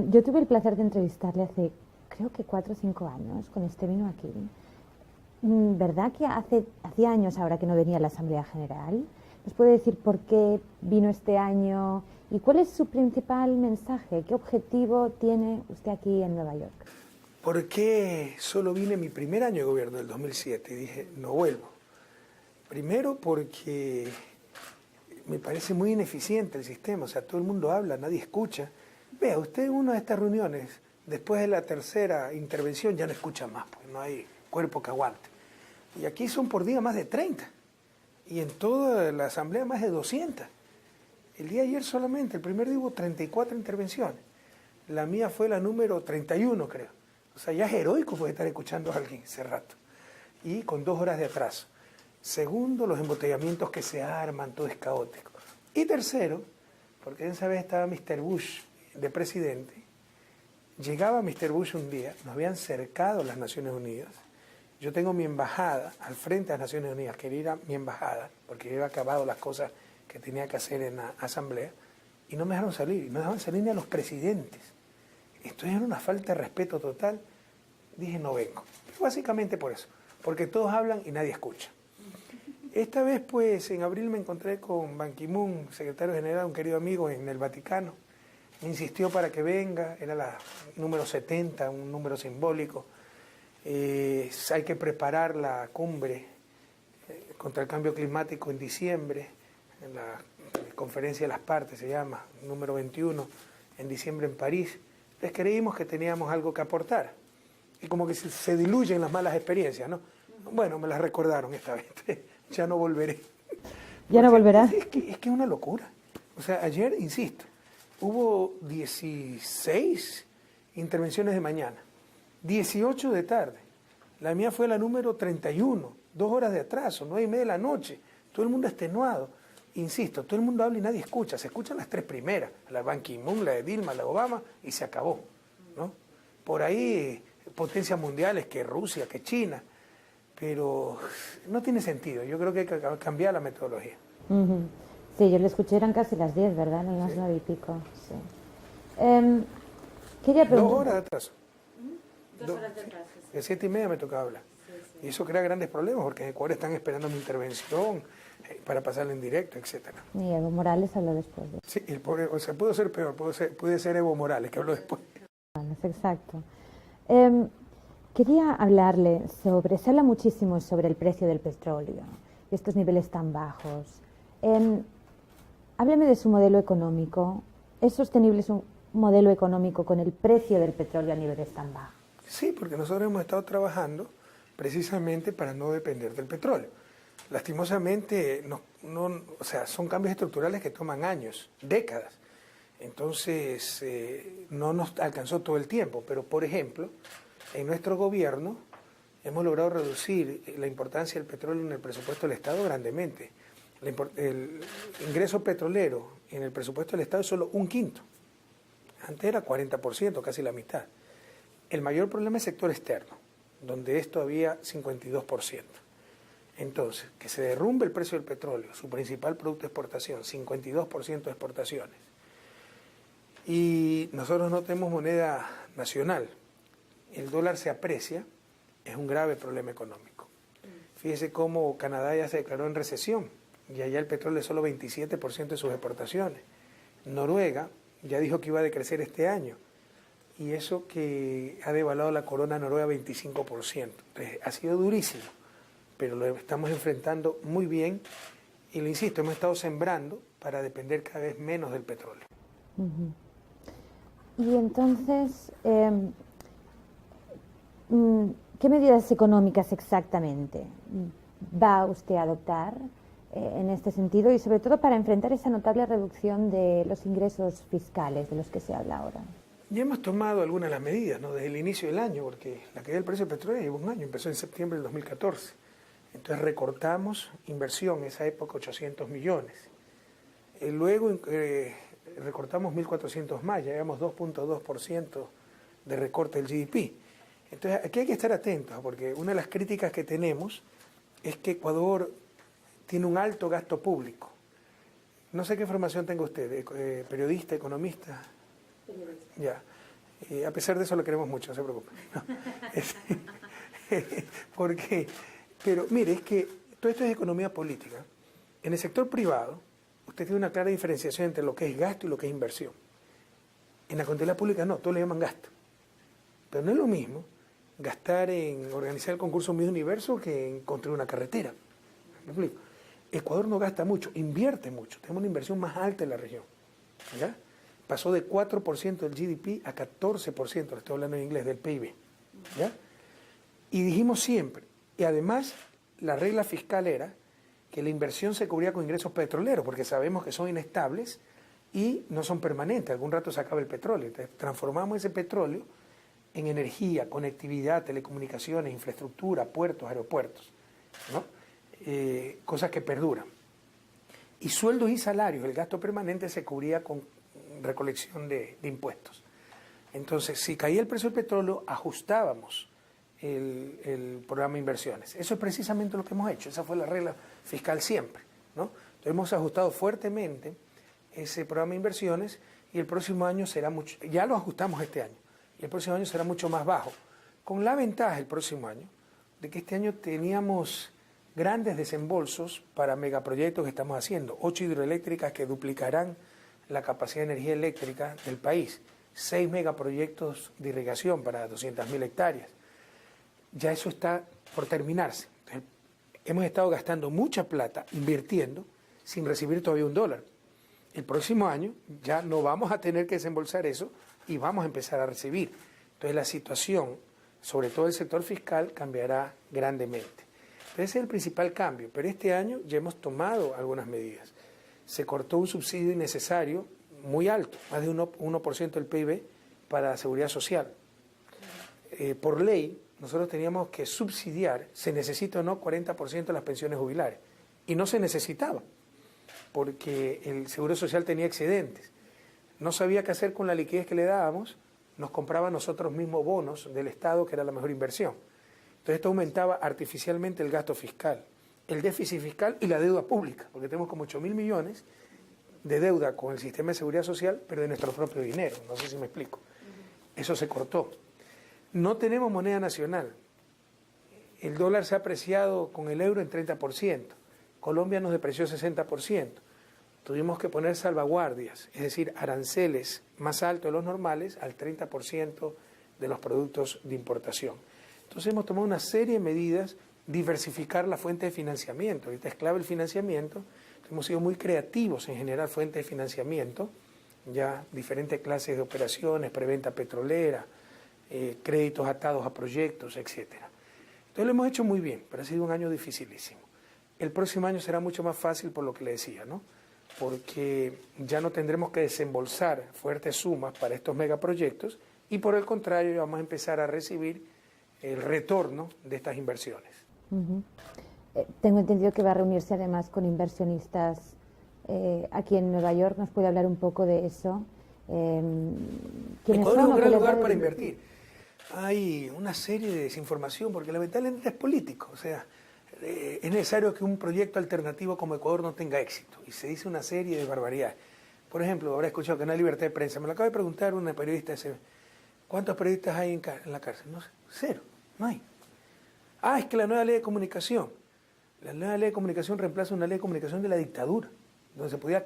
Yo tuve el placer de entrevistarle hace, creo que 4 o 5 años, cuando usted vino aquí. ¿Verdad que hacía años ahora que no venía a la Asamblea General? ¿Nos puede decir por qué vino este año y cuál es su principal mensaje? ¿Qué objetivo tiene usted aquí en Nueva York? ¿Por qué solo vine mi primer año de gobierno, del 2007? Y dije, no vuelvo. Primero porque me parece muy ineficiente el sistema, o sea, todo el mundo habla, nadie escucha. Vea, usted en una de estas reuniones, después de la tercera intervención, ya no escucha más, porque no hay cuerpo que aguante. Y aquí son por día más de 30, y en toda la asamblea más de 200. El día de ayer solamente, el primer día hubo 34 intervenciones. La mía fue la número 31, creo. O sea, ya es heroico poder estar escuchando a alguien ese rato. Y con 2 horas de atraso. Segundo, los embotellamientos que se arman, todo es caótico. Y tercero, porque esa vez estaba Mr. Bush de presidente, llegaba Mr. Bush un día, nos habían cercado las Naciones Unidas, yo tengo mi embajada al frente de las Naciones Unidas, quería ir a mi embajada, porque yo había acabado las cosas que tenía que hacer en la asamblea, y no me dejaron salir, y no dejaban salir ni a los presidentes. Esto era una falta de respeto total. Dije, no vengo. Y básicamente por eso, porque todos hablan y nadie escucha. Esta vez, pues, en abril me encontré con Ban Ki-moon, secretario general, un querido amigo en el Vaticano. Me insistió para que venga, era la número 70, un número simbólico. Hay que preparar la cumbre contra el cambio climático en diciembre, en la conferencia de las partes, se llama, número 21, en diciembre en París. Entonces creímos que teníamos algo que aportar. Y como que se diluyen las malas experiencias, ¿no? Bueno, me las recordaron esta vez. Ya no volveré. ¿Ya no volverá? Es que es una locura. O sea, ayer, insisto, hubo 16 intervenciones de mañana, 18 de tarde. La mía fue la número 31, 2 horas de atraso, 9:30 de la noche. Todo el mundo extenuado. Insisto, todo el mundo habla y nadie escucha. Se escuchan las 3 primeras, la de Ban Ki-moon, la de Dilma, la de Obama, y se acabó, ¿no? Por ahí, potencias mundiales, que Rusia, que China, pero no tiene sentido. Yo creo que hay que cambiar la metodología. Sí, yo le escuché, eran casi las 10, ¿verdad? En las 9 y pico. Sí. Quería preguntar... 2 horas de atraso. 2 horas de atraso. Sí. De 7:30 me tocaba hablar. Sí. Y eso crea grandes problemas, porque en Ecuador están esperando mi intervención para pasarla en directo, etcétera. Y Evo Morales habló después de... Sí, el pobre, o sea, pudo ser peor, puede ser Evo Morales, que habló después. Exacto. Quería hablarle sobre, se habla muchísimo sobre el precio del petróleo y estos niveles tan bajos. Hábleme de su modelo económico. ¿Es sostenible su modelo económico con el precio del petróleo a niveles tan bajos? Sí, porque nosotros hemos estado trabajando precisamente para no depender del petróleo. Lastimosamente, o sea, son cambios estructurales que toman años, décadas. Entonces, no nos alcanzó todo el tiempo, pero por ejemplo, en nuestro gobierno hemos logrado reducir la importancia del petróleo en el presupuesto del Estado grandemente. El ingreso petrolero en el presupuesto del Estado es solo 1/5. Antes era 40%, casi la mitad. El mayor problema es el sector externo, donde es todavía 52%. Entonces, que se derrumbe el precio del petróleo, su principal producto de exportación, 52% de exportaciones. Y nosotros no tenemos moneda nacional. El dólar se aprecia, es un grave problema económico. Fíjese cómo Canadá ya se declaró en recesión y allá el petróleo es solo 27% de sus exportaciones. Noruega ya dijo que iba a decrecer este año y eso que ha devaluado la corona noruega 25%. Entonces, ha sido durísimo, pero lo estamos enfrentando muy bien y le insisto, hemos estado sembrando para depender cada vez menos del petróleo. Y entonces, ¿qué medidas económicas exactamente va usted a adoptar en este sentido y sobre todo para enfrentar esa notable reducción de los ingresos fiscales de los que se habla ahora? Ya hemos tomado algunas de las medidas, ¿no? Desde el inicio del año, porque la caída del precio del petróleo lleva un año, empezó en septiembre del 2014. Entonces recortamos inversión, en esa época 800 millones. Luego recortamos 1.400 más, ya llevamos 2.2% de recorte del GDP. Entonces aquí hay que estar atentos, porque una de las críticas que tenemos es que Ecuador tiene un alto gasto público. No sé qué formación tenga usted, periodista, economista. Periodista. Ya. A pesar de eso lo queremos mucho, no se preocupe. No. Pero mire, es que todo esto es economía política. En el sector privado, usted tiene una clara diferenciación entre lo que es gasto y lo que es inversión. En la contabilidad pública no, todos le llaman gasto. Pero no es lo mismo gastar en organizar el concurso Miss Universo que en construir una carretera. ¿Me explico? Ecuador no gasta mucho, invierte mucho. Tenemos una inversión más alta en la región. ¿Ya? Pasó de 4% del GDP a 14%, le estoy hablando en inglés, del PIB. ¿Ya? Y dijimos siempre, y además la regla fiscal era que la inversión se cubría con ingresos petroleros, porque sabemos que son inestables y no son permanentes, algún rato se acaba el petróleo. Entonces transformamos ese petróleo en energía, conectividad, telecomunicaciones, infraestructura, puertos, aeropuertos, ¿no? Cosas que perduran. Y sueldos y salarios, el gasto permanente se cubría con recolección de impuestos. Entonces, si caía el precio del petróleo, ajustábamos el programa de inversiones. Eso es precisamente lo que hemos hecho, esa fue la regla fiscal siempre, ¿no? Entonces, hemos ajustado fuertemente ese programa de inversiones y el próximo año será mucho, ya lo ajustamos este año, y el próximo año será mucho más bajo, con la ventaja el próximo año de que este año teníamos grandes desembolsos para megaproyectos que estamos haciendo, 8 hidroeléctricas que duplicarán la capacidad de energía eléctrica del país, 6 megaproyectos de irrigación para 200.000 hectáreas. Ya eso está por terminarse. Entonces, hemos estado gastando mucha plata, invirtiendo, sin recibir todavía $1. El próximo año ya no vamos a tener que desembolsar eso y vamos a empezar a recibir. Entonces la situación, sobre todo el sector fiscal, cambiará grandemente. Entonces ese es el principal cambio, pero este año ya hemos tomado algunas medidas. Se cortó un subsidio innecesario muy alto, más de 1% del PIB para la seguridad social. Por ley, nosotros teníamos que subsidiar, se necesita o no, 40% de las pensiones jubilares. Y no se necesitaba, porque el Seguro Social tenía excedentes. No sabía qué hacer con la liquidez que le dábamos, nos compraba nosotros mismos bonos del Estado, que era la mejor inversión. Entonces esto aumentaba artificialmente el gasto fiscal, el déficit fiscal y la deuda pública, porque tenemos como 8.000 millones de deuda con el sistema de seguridad social, pero de nuestro propio dinero, no sé si me explico. Eso se cortó. No tenemos moneda nacional. El dólar se ha apreciado con el euro en 30%. Colombia nos depreció 60%. Tuvimos que poner salvaguardias, es decir, aranceles más altos de los normales al 30% de los productos de importación. Entonces hemos tomado una serie de medidas, diversificar la fuente de financiamiento. Ahorita es clave el financiamiento. Hemos sido muy creativos en generar fuentes de financiamiento, ya diferentes clases de operaciones, preventa petrolera, créditos atados a proyectos, etcétera. Entonces lo hemos hecho muy bien, pero ha sido un año dificilísimo. El próximo año será mucho más fácil por lo que le decía, ¿no? Porque ya no tendremos que desembolsar fuertes sumas para estos megaproyectos y por el contrario vamos a empezar a recibir el retorno de estas inversiones. Tengo entendido que va a reunirse además con inversionistas aquí en Nueva York. ¿Nos puede hablar un poco de eso? Ecuador es un gran lugar para invertir. Hay una serie de desinformación porque lamentablemente es político. O sea, es necesario que un proyecto alternativo como Ecuador no tenga éxito. Y se dice una serie de barbaridades. Por ejemplo, habrá escuchado que no hay libertad de prensa. Me lo acaba de preguntar una periodista. ¿Cuántos periodistas hay en la cárcel? No sé, 0, no hay. Es que la nueva ley de comunicación. La nueva ley de comunicación reemplaza una ley de comunicación de la dictadura, donde se podía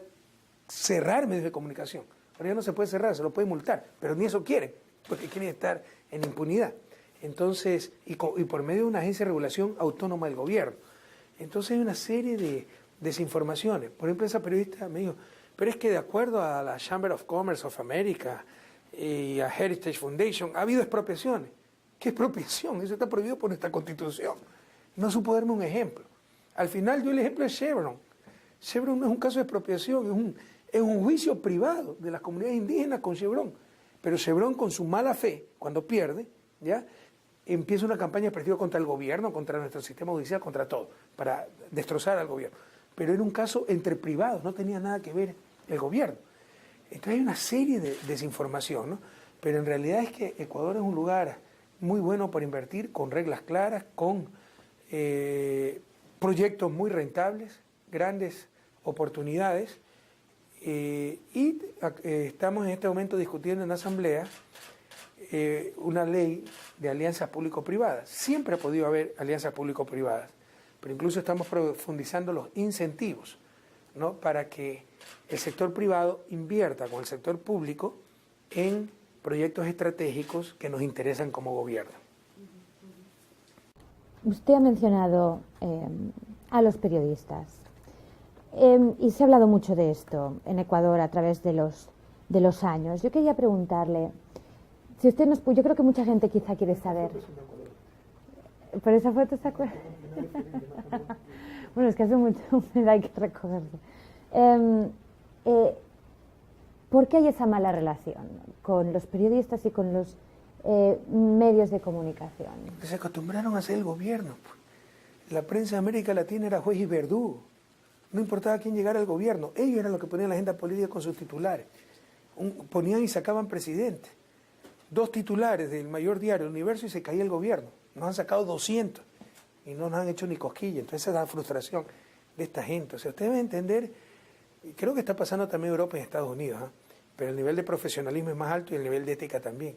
cerrar medios de comunicación. Ahora ya no se puede cerrar, se lo puede multar, pero ni eso quieren, porque quieren estar en impunidad. Entonces, y por medio de una agencia de regulación autónoma del gobierno. Entonces hay una serie de desinformaciones. Por ejemplo, esa periodista me dijo, pero es que de acuerdo a la Chamber of Commerce of America y a Heritage Foundation, ha habido expropiaciones. ¿Qué expropiación? Eso está prohibido por nuestra Constitución. No supo darme un ejemplo. Al final dio el ejemplo de Chevron. Chevron no es un caso de expropiación, es un juicio privado de las comunidades indígenas con Chevron. Pero Chevron, con su mala fe, cuando pierde, ya empieza una campaña de prestigio contra el gobierno, contra nuestro sistema judicial, contra todo, para destrozar al gobierno. Pero era un caso entre privados, no tenía nada que ver el gobierno. Entonces hay una serie de desinformación, ¿no? Pero en realidad es que Ecuador es un lugar muy bueno para invertir, con reglas claras, con proyectos muy rentables, grandes oportunidades, y estamos en este momento discutiendo en la Asamblea una ley de alianzas público-privadas. Siempre ha podido haber alianzas público-privadas, pero incluso estamos profundizando los incentivos, ¿no?, para que el sector privado invierta con el sector público en proyectos estratégicos que nos interesan como gobierno. Usted ha mencionado a los periodistas y se ha hablado mucho de esto en Ecuador a través de los años. Yo quería preguntarle, si usted nos... Yo creo que mucha gente quizá quiere saber... ¿Por esa foto se acuerda? Bueno, es que hace mucha humedad, hay que recogerse. ¿Por qué hay esa mala relación con los periodistas y con los medios de comunicación? Se acostumbraron a ser el gobierno. La prensa de América Latina era juez y verdugo. No importaba quién llegara al gobierno. Ellos eran los que ponían la agenda política con sus titulares. Ponían y sacaban presidente. 2 titulares del mayor diario del universo y se caía el gobierno. Nos han sacado 200 y no nos han hecho ni cosquilla. Entonces esa es la frustración de esta gente. O sea, ustedes deben entender, y creo que está pasando también en Europa y en Estados Unidos, ¿eh?, pero el nivel de profesionalismo es más alto y el nivel de ética también.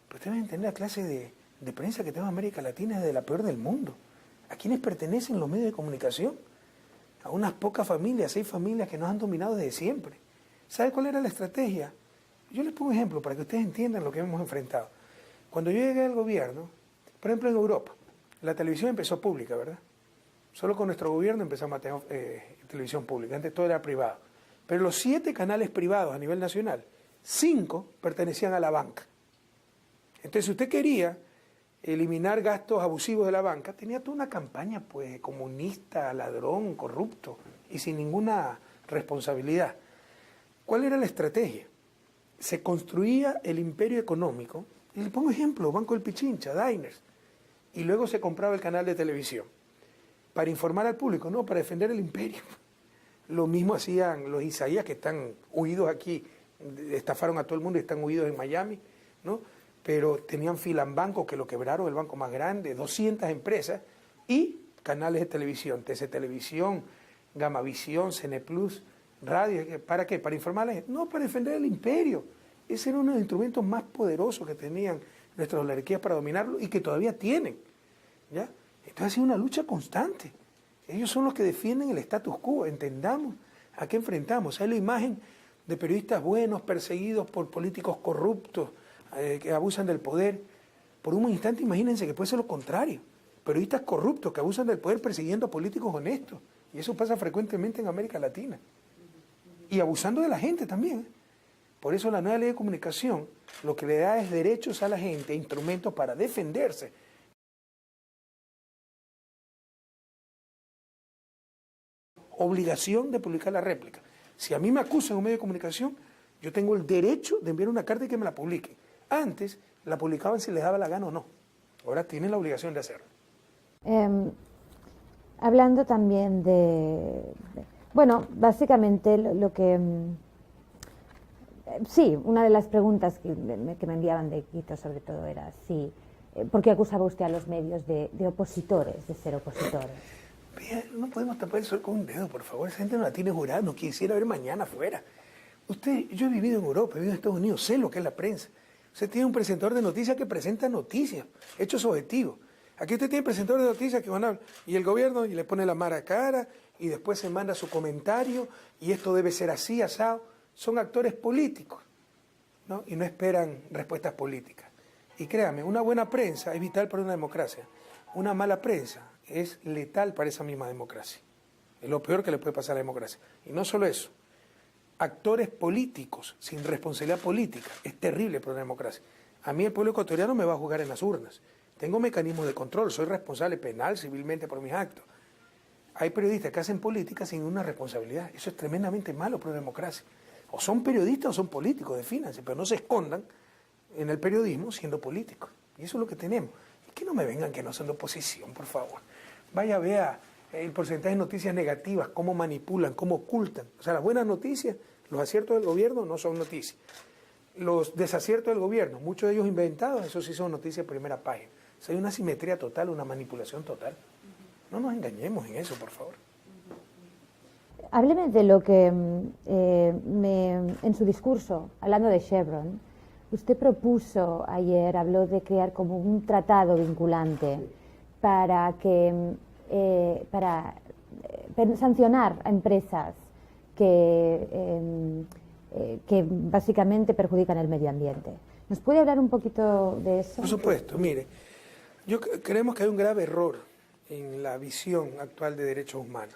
Pero ustedes deben entender, la clase de prensa que tenemos en América Latina es de la peor del mundo. ¿A quiénes pertenecen los medios de comunicación? A unas pocas familias, 6 familias que nos han dominado desde siempre. ¿Sabe cuál era la estrategia? Yo les pongo un ejemplo para que ustedes entiendan lo que hemos enfrentado. Cuando yo llegué al gobierno, por ejemplo en Europa, la televisión empezó pública, ¿verdad? Solo con nuestro gobierno empezamos a tener televisión pública, antes todo era privado. Pero los 7 canales privados a nivel nacional, 5 pertenecían a la banca. Entonces, si usted quería eliminar gastos abusivos de la banca, tenía toda una campaña, pues, comunista, ladrón, corrupto, y sin ninguna responsabilidad. ¿Cuál era la estrategia? Se construía el imperio económico, y le pongo ejemplo, Banco del Pichincha, Diners, y luego se compraba el canal de televisión, para informar al público, no, para defender el imperio. Lo mismo hacían los Isaías, que están huidos aquí, estafaron a todo el mundo y están huidos en Miami, ¿no? Pero tenían Filambanco, que lo quebraron, el banco más grande, 200 empresas, y canales de televisión, TC Televisión, Gamavisión, Cineplus, radio. ¿Para qué? ¿Para informarles? No, para defender el imperio. Ese era uno de los instrumentos más poderosos que tenían nuestras oligarquías para dominarlo y que todavía tienen, ¿ya? Entonces ha sido una lucha constante. Ellos son los que defienden el status quo. Entendamos a qué enfrentamos. Hay la imagen de periodistas buenos perseguidos por políticos corruptos que abusan del poder. Por un instante imagínense que puede ser lo contrario. Periodistas corruptos que abusan del poder persiguiendo a políticos honestos. Y eso pasa frecuentemente en América Latina. Y abusando de la gente también. Por eso la nueva ley de comunicación lo que le da es derechos a la gente, instrumentos para defenderse. Obligación de publicar la réplica. Si a mí me acusan en un medio de comunicación, yo tengo el derecho de enviar una carta y que me la publiquen. Antes la publicaban si les daba la gana o no. Ahora tienen la obligación de hacerlo. Hablando también bueno, básicamente lo que... sí, una de las preguntas que me enviaban de Quito sobre todo era si... ¿por qué acusaba usted a los medios de opositores, de ser opositores? No podemos tapar el sol con un dedo, por favor. Esa gente no la tiene jurada, no quisiera ver mañana afuera. Yo he vivido en Europa, he vivido en Estados Unidos, sé lo que es la prensa. Usted tiene un presentador de noticias que presenta noticias, hechos objetivos. Aquí usted tiene presentadores de noticias que van a hablar, y el gobierno y le pone la mara cara, y después se manda su comentario, y esto debe ser así, asado. Son actores políticos, ¿no? Y no esperan respuestas políticas. Y créame, una buena prensa es vital para una democracia. Una mala prensa es letal para esa misma democracia. Es lo peor que le puede pasar a la democracia. Y no solo eso, actores políticos sin responsabilidad política es terrible para una democracia. A mí el pueblo ecuatoriano me va a juzgar en las urnas. Tengo mecanismos de control, soy responsable penal, civilmente por mis actos. Hay periodistas que hacen política sin una responsabilidad. Eso es tremendamente malo para una democracia. O son periodistas o son políticos, defínanse, pero no se escondan en el periodismo siendo políticos. Y eso es lo que tenemos. Y que no me vengan que no son de oposición, por favor. Vaya, vea el porcentaje de noticias negativas, cómo manipulan, cómo ocultan. O sea, las buenas noticias, los aciertos del gobierno no son noticias. Los desaciertos del gobierno, muchos de ellos inventados, eso sí son noticias de primera página. O sea, hay una simetría total, una manipulación total. No nos engañemos en eso, por favor. Hábleme de lo que en su discurso, hablando de Chevron, Usted propuso ayer, habló de crear como un tratado vinculante para que sancionar a empresas que básicamente perjudican el medio ambiente. ¿Nos puede hablar un poquito de eso? Por supuesto, mire, creemos que hay un grave error en la visión actual de derechos humanos.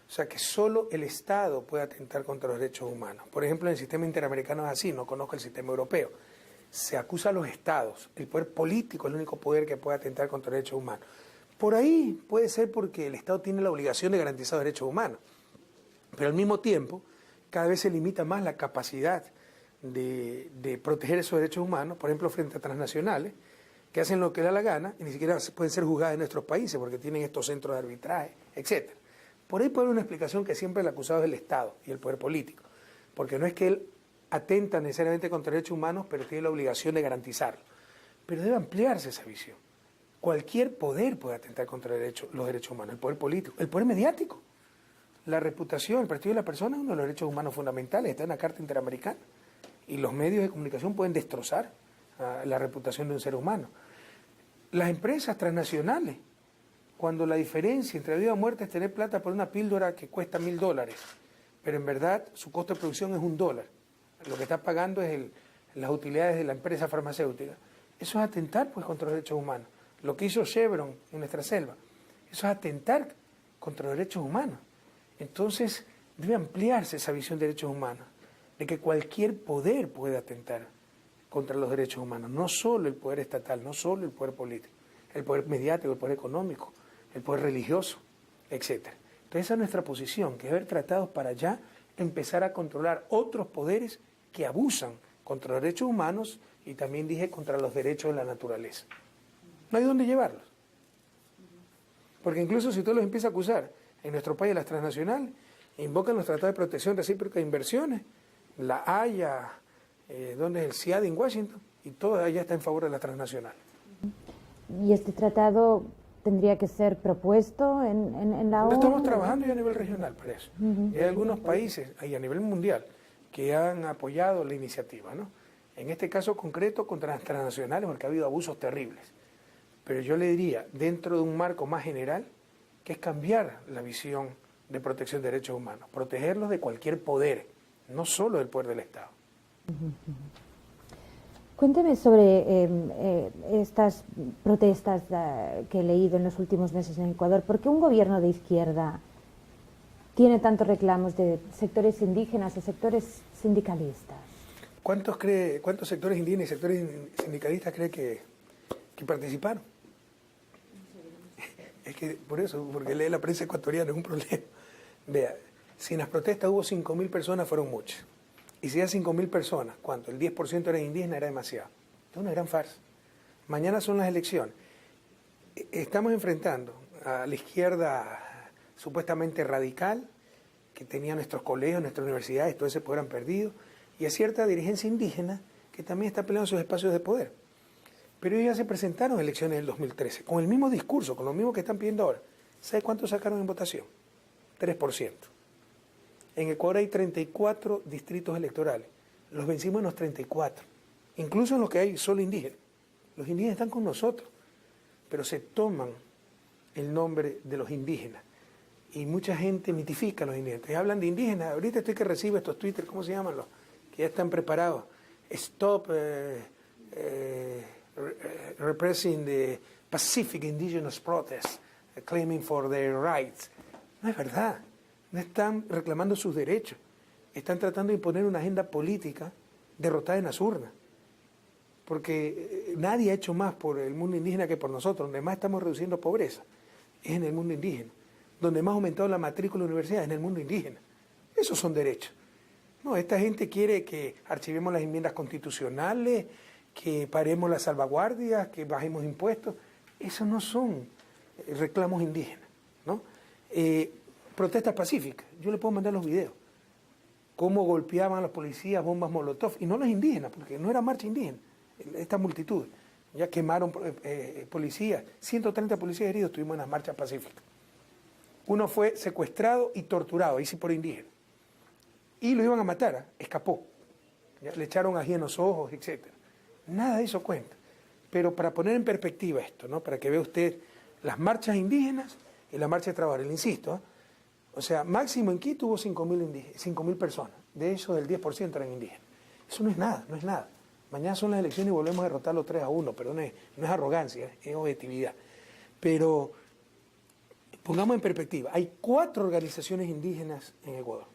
O sea, que solo el Estado puede atentar contra los derechos humanos. Por ejemplo, en el sistema interamericano es así, no conozco el sistema europeo. Se acusa a los Estados, el poder político es el único poder que puede atentar contra los derechos humanos. Por ahí puede ser porque el Estado tiene la obligación de garantizar los derechos humanos, pero al mismo tiempo cada vez se limita más la capacidad de proteger esos derechos humanos, por ejemplo, frente a transnacionales, que hacen lo que les da la gana y ni siquiera pueden ser juzgadas en nuestros países porque tienen estos centros de arbitraje, etc. Por ahí puede haber una explicación que siempre el acusado es el Estado y el poder político, porque no es que él atenta necesariamente contra derechos humanos, pero tiene la obligación de garantizarlo. Pero debe ampliarse esa visión. Cualquier poder puede atentar contra los derechos humanos, el poder político, el poder mediático. La reputación, el prestigio de la persona es uno de los derechos humanos fundamentales, está en la Carta Interamericana. Y los medios de comunicación pueden destrozar la reputación de un ser humano. Las empresas transnacionales, cuando la diferencia entre vida y muerte es tener plata por una píldora que cuesta $1000, pero en verdad su costo de producción es $1. Lo que está pagando es las utilidades de la empresa farmacéutica. Eso es atentar pues contra los derechos humanos. Lo que hizo Chevron en nuestra selva, eso es atentar contra los derechos humanos. Entonces debe ampliarse esa visión de derechos humanos, de que cualquier poder puede atentar contra los derechos humanos, no solo el poder estatal, no solo el poder político, el poder mediático, el poder económico, el poder religioso, etc. Entonces esa es nuestra posición, que es haber tratados para ya empezar a controlar otros poderes que abusan contra los derechos humanos y también dije contra los derechos de la naturaleza. No hay dónde llevarlos. Porque incluso si usted los empieza a acusar en nuestro país, las transnacionales, invocan los tratados de protección recíproca de inversiones, la Haya, donde es el CIAD en Washington, y todo allá está en favor de la transnacional. ¿Y este tratado tendría que ser propuesto en la ONU? Estamos trabajando ya a nivel regional para eso. Y hay algunos países, y a nivel mundial, que han apoyado la iniciativa, ¿no? En este caso concreto contra las transnacionales, porque ha habido abusos terribles. Pero yo le diría, dentro de un marco más general, que es cambiar la visión de protección de derechos humanos, protegerlos de cualquier poder, no solo del poder del Estado. Cuénteme sobre estas protestas que he leído en los últimos meses en Ecuador. ¿Por qué un gobierno de izquierda tiene tantos reclamos de sectores indígenas o sectores sindicalistas? ¿Cuántos sectores indígenas y sectores sindicalistas cree que participaron? Es que por eso, porque lee la prensa ecuatoriana, es un problema. Vea, si en las protestas hubo 5000 personas, fueron muchas. Y si hay 5000 personas, ¿cuánto? El 10% era indígena, era demasiado. Es una gran farsa. Mañana son las elecciones. Estamos enfrentando a la izquierda supuestamente radical, que tenía nuestros colegios, nuestras universidades, todo ese poder han perdido, y a cierta dirigencia indígena que también está peleando sus espacios de poder. Pero ellos ya se presentaron en elecciones del 2013, con el mismo discurso, con lo mismo que están pidiendo ahora. ¿Sabe cuánto sacaron en votación? 3%. En Ecuador hay 34 distritos electorales. Los vencimos en los 34. Incluso en los que hay solo indígenas. Los indígenas están con nosotros, pero se toman el nombre de los indígenas. Y mucha gente mitifica a los indígenas. Y hablan de indígenas. Ahorita estoy que recibo estos Twitter, ¿cómo se llaman los? Que ya están preparados. Stop repressing the Pacific Indigenous Protests, claiming for their rights. No es verdad. No están reclamando sus derechos. Están tratando de imponer una agenda política derrotada en las urnas. Porque nadie ha hecho más por el mundo indígena que por nosotros. Donde más estamos reduciendo pobreza es en el mundo indígena. Donde más ha aumentado la matrícula de universidades es en el mundo indígena. Esos son derechos. No, esta gente quiere que archivemos las enmiendas constitucionales, que paremos las salvaguardias, que bajemos impuestos. Esos no son reclamos indígenas, ¿no? Protestas pacíficas. Yo le puedo mandar los videos. Cómo golpeaban a los policías bombas molotov. Y no los indígenas, porque no era marcha indígena. Esta multitud. Ya quemaron policías. 130 policías heridos tuvimos en las marchas pacíficas. Uno fue secuestrado y torturado, ahí sí por indígena. Y lo iban a matar, escapó. ¿Ya? Le echaron ají en los ojos, etc. Nada de eso cuenta. Pero para poner en perspectiva esto, ¿no? Para que vea usted las marchas indígenas y la marcha de trabajadores, le insisto, ¿eh? O sea, máximo en Quito hubo 5.000 personas, de eso el 10% eran indígenas. Eso no es nada, no es nada. Mañana son las elecciones y volvemos a derrotarlo 3-1, pero no es arrogancia, es objetividad. Pero pongamos en perspectiva, hay 4 organizaciones indígenas en Ecuador.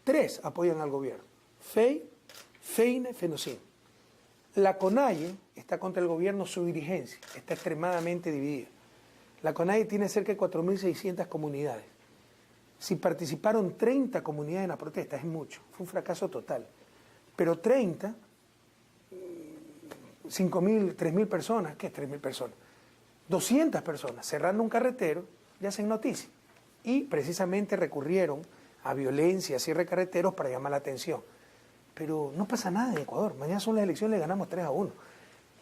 3 apoyan al gobierno, FEI, FEINE, FENOCIN. La CONAIE está contra el gobierno, su dirigencia está extremadamente dividida. La CONAIE tiene cerca de 4.600 comunidades. Si participaron 30 comunidades en la protesta, es mucho, fue un fracaso total. Pero 30, 5.000, 3.000 personas, ¿qué es 3.000 personas? 200 personas cerrando un carretero, ya hacen noticia. Y precisamente recurrieron a violencia, cierre de carreteros para llamar la atención. Pero no pasa nada en Ecuador, mañana son las elecciones, le ganamos 3-1.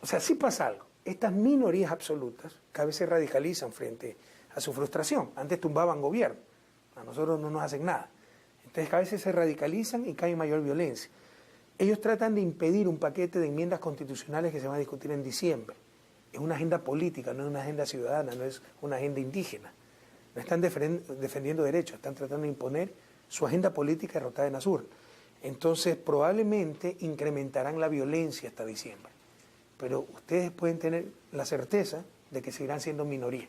O sea, sí pasa algo. Estas minorías absolutas cada vez se radicalizan frente a su frustración. Antes tumbaban gobierno. A nosotros no nos hacen nada. Entonces a veces se radicalizan y cae en mayor violencia. Ellos tratan de impedir un paquete de enmiendas constitucionales que se van a discutir en diciembre. Es una agenda política, no es una agenda ciudadana, no es una agenda indígena. No están defendiendo derechos, están tratando de imponer su agenda política derrotada en Azul. Entonces probablemente incrementarán la violencia hasta diciembre. Pero ustedes pueden tener la certeza de que seguirán siendo minoría.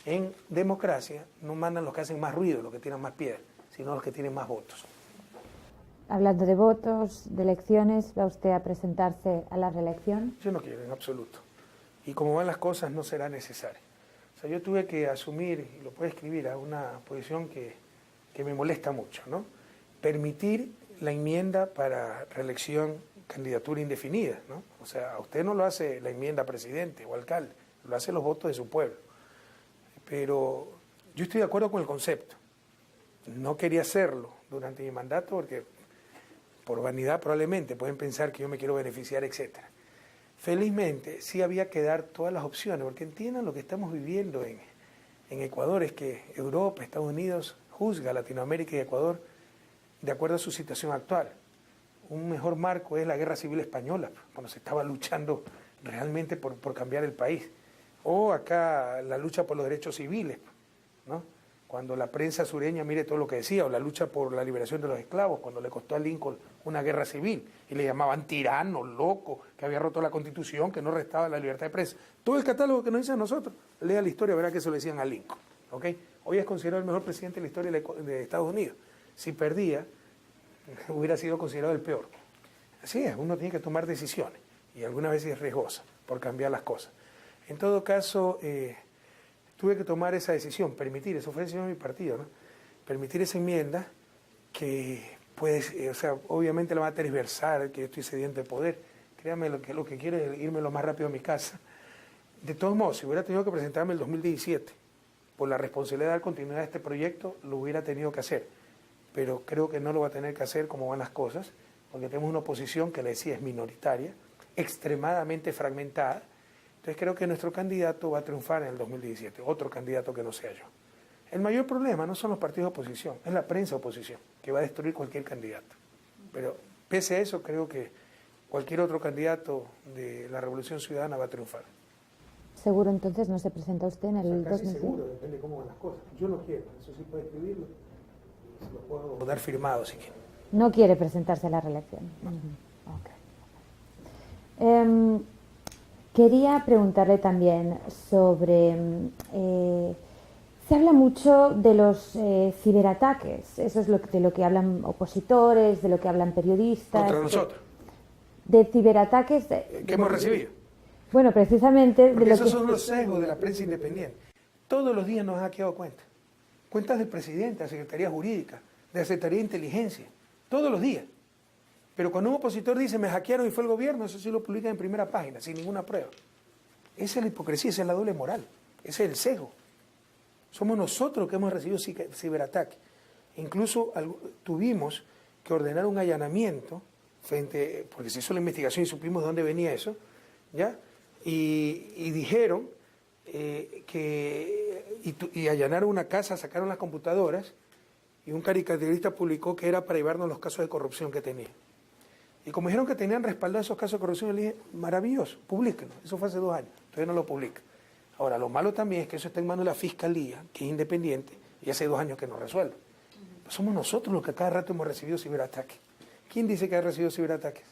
En democracia no mandan los que hacen más ruido, los que tiran más piedra, sino los que tienen más votos. Hablando de votos, de elecciones, ¿va usted a presentarse a la reelección? Yo no quiero, en absoluto. Y como van las cosas, no será necesario. O sea, yo tuve que asumir, y lo puedo escribir, a una posición que me molesta mucho, ¿no? Permitir la enmienda para reelección, candidatura indefinida, ¿no? O sea, a usted no lo hace la enmienda presidente o alcalde, lo hacen los votos de su pueblo. Pero yo estoy de acuerdo con el concepto. No quería hacerlo durante mi mandato porque por vanidad probablemente pueden pensar que yo me quiero beneficiar, etc. Felizmente sí había que dar todas las opciones, porque entiendan lo que estamos viviendo en Ecuador, es que Europa, Estados Unidos juzga a Latinoamérica y Ecuador de acuerdo a su situación actual. Un mejor marco es la Guerra Civil Española, cuando se estaba luchando realmente por cambiar el país. O acá la lucha por los derechos civiles, ¿no? Cuando la prensa sureña mire todo lo que decía, o la lucha por la liberación de los esclavos, cuando le costó a Lincoln una guerra civil, y le llamaban tirano, loco, que había roto la Constitución, que no restaba la libertad de prensa. Todo el catálogo que nos dicen a nosotros, lea la historia, verá que se lo decían a Lincoln, ¿ok? Hoy es considerado el mejor presidente de la historia de Estados Unidos. Si perdía, hubiera sido considerado el peor. Así es, uno tiene que tomar decisiones, y algunas veces es riesgosa por cambiar las cosas. En todo caso, tuve que tomar esa decisión, permitir, eso fue decisión de mi partido, ¿no? Permitir esa enmienda que, pues, o sea, obviamente la va a tergiversar, que yo estoy sediento de poder. Créanme, lo que quiero es irme lo más rápido a mi casa. De todos modos, si hubiera tenido que presentarme el 2017, por la responsabilidad de dar continuidad a este proyecto, lo hubiera tenido que hacer. Pero creo que no lo va a tener que hacer como van las cosas, porque tenemos una oposición que, le decía, es minoritaria, extremadamente fragmentada. Entonces creo que nuestro candidato va a triunfar en el 2017, otro candidato que no sea yo. El mayor problema no son los partidos de oposición, es la prensa de oposición, que va a destruir cualquier candidato. Pero pese a eso, creo que cualquier otro candidato de la Revolución Ciudadana va a triunfar. ¿Seguro entonces no se presenta usted en el 2017? Seguro, depende de cómo van las cosas. Yo no quiero, eso sí puede escribirlo, se lo puedo dar firmado si quiere. No quiere presentarse a la reelección. No. Okay. Quería preguntarle también sobre... se habla mucho de los ciberataques, eso es de lo que hablan opositores, de lo que hablan periodistas. Contra nosotros. De ciberataques... ¿Que hemos recibido? Bueno, precisamente... Porque esos son los sesgos de la prensa independiente. Todos los días nos han hackeado cuentas. Cuentas del presidente, de la Secretaría Jurídica, de la Secretaría de Inteligencia. Todos los días. Pero cuando un opositor dice, me hackearon y fue el gobierno, eso sí lo publican en primera página, sin ninguna prueba. Esa es la hipocresía, esa es la doble moral, ese es el sesgo. Somos nosotros que hemos recibido ciberataques. Incluso tuvimos que ordenar un allanamiento, porque se hizo la investigación y supimos de dónde venía eso, ¿ya? Y dijeron y allanaron una casa, sacaron las computadoras, y un caricaturista publicó que era para llevarnos los casos de corrupción que tenía. Y como dijeron que tenían respaldado esos casos de corrupción, yo le dije, maravilloso, publíquenlo. Eso fue hace 2 años, todavía no lo publica. Ahora, lo malo también es que eso está en manos de la Fiscalía, que es independiente, y hace 2 años que no resuelve. Pues somos nosotros los que a cada rato hemos recibido ciberataques. ¿Quién dice que ha recibido ciberataques?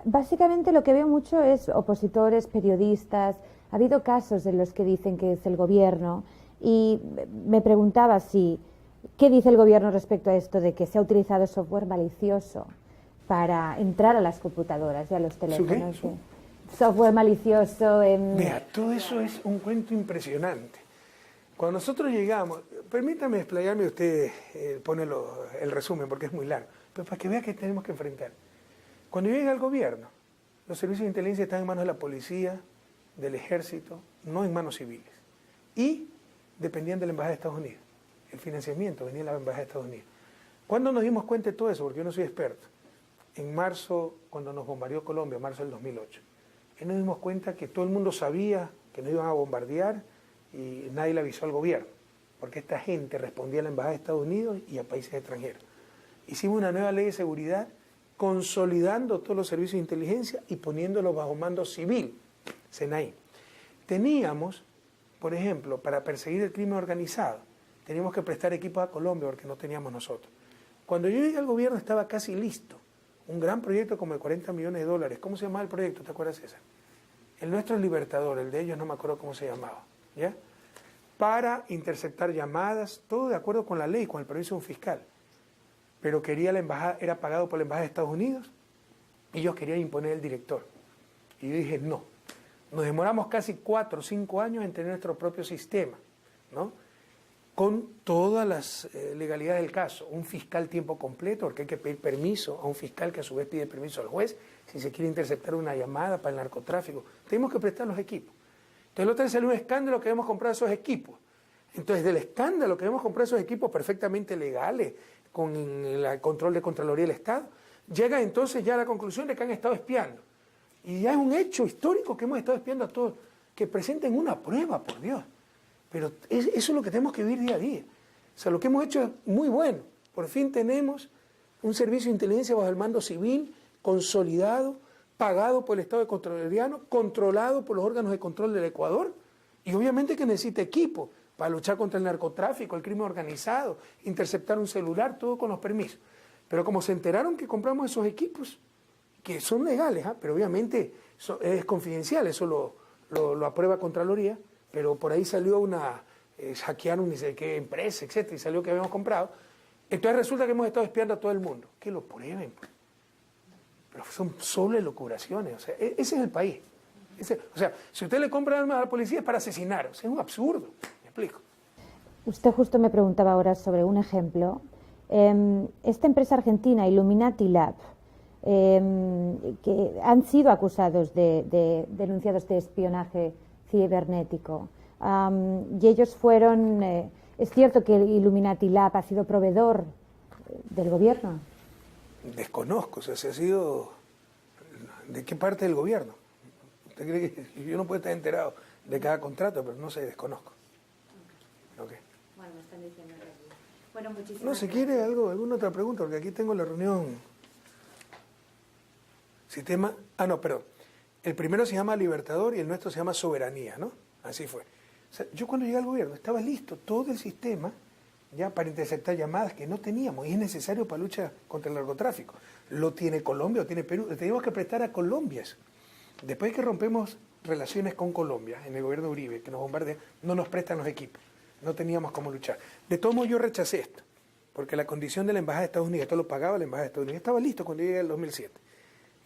Básicamente lo que veo mucho es opositores, periodistas. Ha habido casos en los que dicen que es el gobierno y me preguntaba ¿qué dice el gobierno respecto a esto de que se ha utilizado software malicioso para entrar a las computadoras y a los teléfonos? Software malicioso. Vea, todo eso es un cuento impresionante. Cuando nosotros llegamos, permítame explayarme, usted pone el resumen porque es muy largo, pero para que vea que tenemos que enfrentar. Cuando yo llegué al gobierno, los servicios de inteligencia están en manos de la policía, del ejército, no en manos civiles. Y dependían de la Embajada de Estados Unidos. El financiamiento venía de la Embajada de Estados Unidos. ¿Cuándo nos dimos cuenta de todo eso? Porque yo no soy experto. En marzo, cuando nos bombardeó Colombia, marzo del 2008. Y nos dimos cuenta que todo el mundo sabía que nos iban a bombardear y nadie le avisó al gobierno. Porque esta gente respondía a la Embajada de Estados Unidos y a países extranjeros. Hicimos una nueva ley de seguridad consolidando todos los servicios de inteligencia y poniéndolos bajo mando civil, SENAI. Teníamos, por ejemplo, para perseguir el crimen organizado, teníamos que prestar equipos a Colombia porque no teníamos nosotros. Cuando yo llegué al gobierno estaba casi listo, un gran proyecto como de $40 millones. ¿Cómo se llamaba el proyecto? ¿Te acuerdas, César? El nuestro es Libertador, el de ellos no me acuerdo cómo se llamaba, ¿ya? Para interceptar llamadas, todo de acuerdo con la ley, con el permiso de un fiscal. Pero quería la embajada, era pagado por la Embajada de Estados Unidos y ellos querían imponer el director. Y yo dije, no. Nos demoramos casi 4 o 5 años en tener nuestro propio sistema, ¿no? Con todas las legalidades del caso. Un fiscal tiempo completo, porque hay que pedir permiso a un fiscal que a su vez pide permiso al juez si se quiere interceptar una llamada para el narcotráfico. Tenemos que prestar los equipos. Entonces, la otra vez salió un escándalo que habíamos comprado esos equipos. Entonces, del escándalo que habíamos comprado esos equipos perfectamente legales, con el control de Contraloría del Estado, llega entonces ya a la conclusión de que han estado espiando. Y ya es un hecho histórico que hemos estado espiando a todos, que presenten una prueba, por Dios. Pero eso es lo que tenemos que vivir día a día. O sea, lo que hemos hecho es muy bueno. Por fin tenemos un servicio de inteligencia bajo el mando civil, consolidado, pagado por el Estado ecuatoriano, controlado por los órganos de control del Ecuador, y obviamente que necesita equipo para luchar contra el narcotráfico, el crimen organizado, interceptar un celular, todo con los permisos. Pero como se enteraron que compramos esos equipos, que son legales, pero obviamente es confidencial, eso lo aprueba Contraloría, pero por ahí salió hackearon ni sé qué empresa, etcétera, y salió que habíamos comprado. Entonces resulta que hemos estado espiando a todo el mundo. Que lo prueben, pues. Pero son solo elucubraciones, o sea, ese es el país. O sea, si usted le compra armas a la policía es para asesinar, o sea, es un absurdo. Explico. Usted justo me preguntaba ahora sobre un ejemplo. Esta empresa argentina, Illuminati Lab, que han sido acusados de denunciados de espionaje cibernético. Y ellos fueron... ¿Es cierto que el Illuminati Lab ha sido proveedor del gobierno? Desconozco, o sea, si ha sido... ¿De qué parte del gobierno? ¿Usted cree que yo no puedo estar enterado de cada contrato, pero no sé, desconozco? Okay. Bueno, me están diciendo que... Bueno, muchísimas no, si quiere alguna otra pregunta, porque aquí tengo la reunión. Sistema... no, perdón. El primero se llama Libertador y el nuestro se llama Soberanía, ¿no? Así fue. O sea, yo cuando llegué al gobierno estaba listo todo el sistema ya para interceptar llamadas que no teníamos y es necesario para lucha contra el narcotráfico. Lo tiene Colombia, lo tiene Perú. Le teníamos que prestar a Colombia eso. Después que rompemos relaciones con Colombia, en el gobierno de Uribe, que nos bombardean, no nos prestan los equipos. No teníamos cómo luchar. De todos modos yo rechacé esto, porque la condición de la Embajada de Estados Unidos, esto lo pagaba la Embajada de Estados Unidos, estaba listo cuando llegué en el 2007,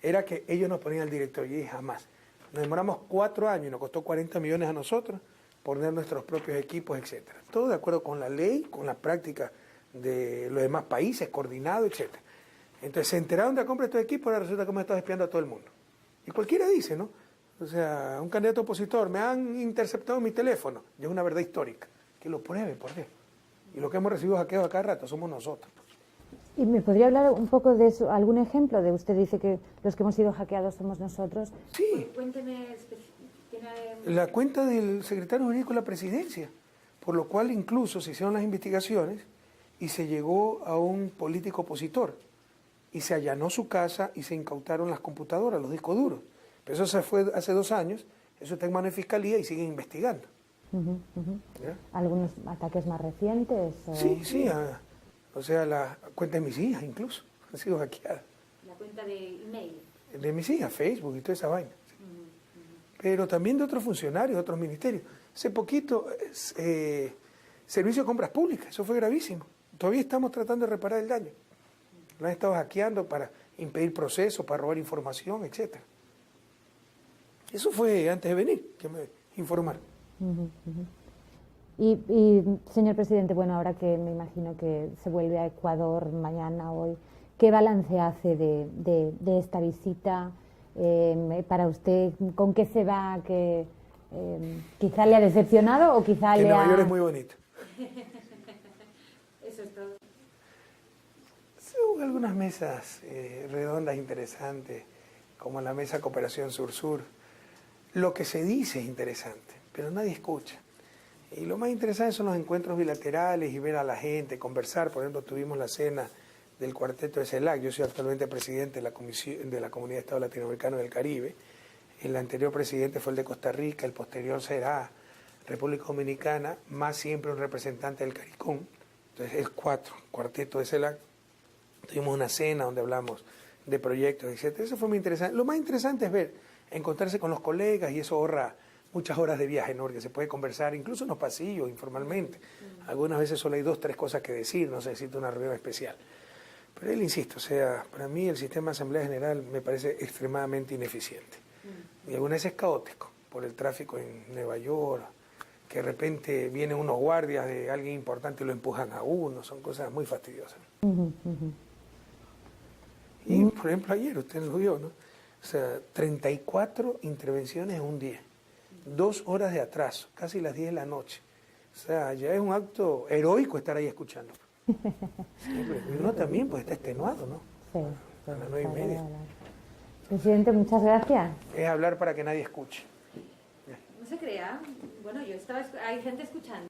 era que ellos nos ponían al director, y dije jamás. Nos demoramos 4 años y nos costó 40 millones a nosotros poner nuestros propios equipos, etcétera. Todo de acuerdo con la ley, con la práctica de los demás países, coordinado, etcétera. Entonces se enteraron de la compra de estos equipos, ahora resulta que hemos estado espiando a todo el mundo. Y cualquiera dice, ¿no? O sea, un candidato opositor, me han interceptado mi teléfono, y es una verdad histórica. Que lo pruebe, por Dios. Y lo que hemos recibido hackeados a cada rato somos nosotros. ¿Y me podría hablar un poco de eso, algún ejemplo de usted dice que los que hemos sido hackeados somos nosotros? Sí. Cuénteme. La cuenta del secretario jurídico de la presidencia, por lo cual incluso se hicieron las investigaciones y se llegó a un político opositor y se allanó su casa y se incautaron las computadoras, los discos duros. Pero eso se fue hace 2 años, eso está en manos de Fiscalía y siguen investigando. ¿Algunos ataques más recientes? O... Sí, o sea, la cuenta de mis hijas incluso han sido hackeadas. La cuenta de email. De mis hijas, Facebook y toda esa vaina. Sí. Pero también de otros funcionarios, de otros ministerios. Hace poquito, Servicio de Compras Públicas, eso fue gravísimo. Todavía estamos tratando de reparar el daño. Lo han estado hackeando para impedir procesos, para robar información, etc. Eso fue antes de venir, que me informaron. Y, señor presidente, bueno, ahora que me imagino que se vuelve a Ecuador mañana, hoy, ¿qué balance hace de esta visita? Para usted, ¿con qué se va? Que quizá le ha decepcionado o quizá que le Nueva ha... York es muy bonito. Eso es todo. Hubo algunas mesas redondas interesantes, como la mesa Cooperación Sur-Sur. Lo que se dice es interesante, pero nadie escucha. Y lo más interesante son los encuentros bilaterales y ver a la gente, conversar. Por ejemplo, tuvimos la cena del cuarteto de CELAC. Yo soy actualmente presidente de la Comunidad de Estados Latinoamericanos del Caribe. El anterior presidente fue el de Costa Rica, el posterior será República Dominicana, más siempre un representante del CARICOM. Entonces es cuarteto de CELAC. Tuvimos una cena donde hablamos de proyectos, etc. Eso fue muy interesante. Lo más interesante es encontrarse con los colegas, y eso ahorra muchas horas de viaje, ¿no? Porque se puede conversar incluso en los pasillos, informalmente. Algunas veces solo hay 2 o 3 cosas que decir, no se necesita una reunión especial. Pero él, insisto, o sea, para mí el sistema de Asamblea General me parece extremadamente ineficiente. Y algunas veces caótico, por el tráfico en Nueva York, que de repente vienen unos guardias de alguien importante y lo empujan a uno, son cosas muy fastidiosas. Y, por ejemplo, ayer usted lo vio, ¿no? O sea, 34 intervenciones en un día, 2 horas de atraso, casi las 10 de la noche. O sea, ya es un acto heroico estar ahí escuchando. Y uno también pues está extenuado, ¿no? Sí, a las 9:30. Presidente, muchas gracias. Es hablar para que nadie escuche. No se crea. Bueno, hay gente escuchando.